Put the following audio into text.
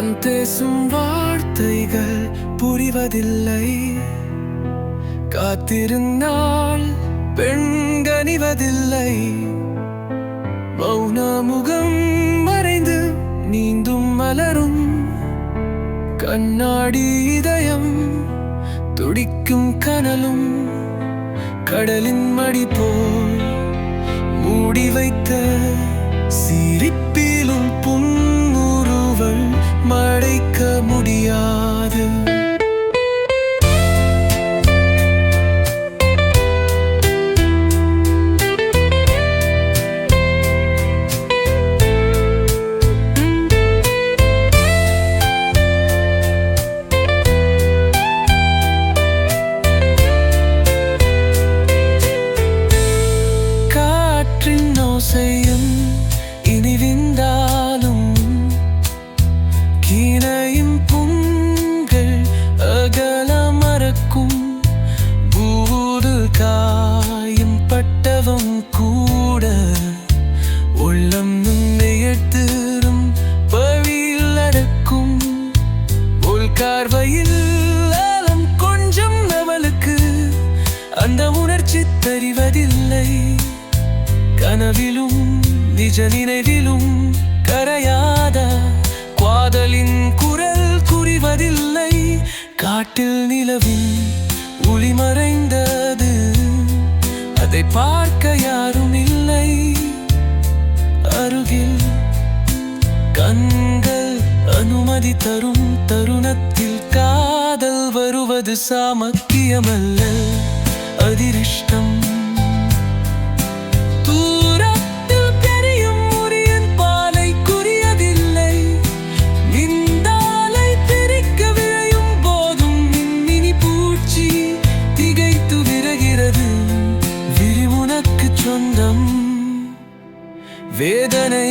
நான் பேசும் வார்த்தைகள் புரிவதில்லை. காத்திருந்தால் பெண்கணிவதில்லை. மௌன முகம் மறைந்து நீந்தும் மலரும் கண்ணாடி இதயம் துடிக்கும் கனலும் கடலின் மடி போல் மூடி வைத்த சிரிப்பிலும் புன்முறுவல் மறைக்க முடியாது. ஓசையும் இனிவிந்தாலும் கீனையும் புண்கள் அகல மறக்கும். பூது காயும் பட்டவம் கூட உள்ளம் நுண்ணையெடுத்தும் வழியில் அடக்கும். உள்கார்வையில் ஆழம் கொஞ்சம் அவளுக்கு அந்த உணர்ச்சி தெரிவதில்லை. கனவிலும் நிஜ நினைவிலும் கரையாத காதலின் குரல் குறிவதில்லை. காட்டில் நிலவின் ஒளி மறைந்தது, அதை பார்க்க யாரும் இல்லை. அருகில் கண்கள் அனுமதி தரும் தருணத்தில் காதல் வருவது சாமக்கியமல்ல, அதிர்ஷ்டம். வேதனை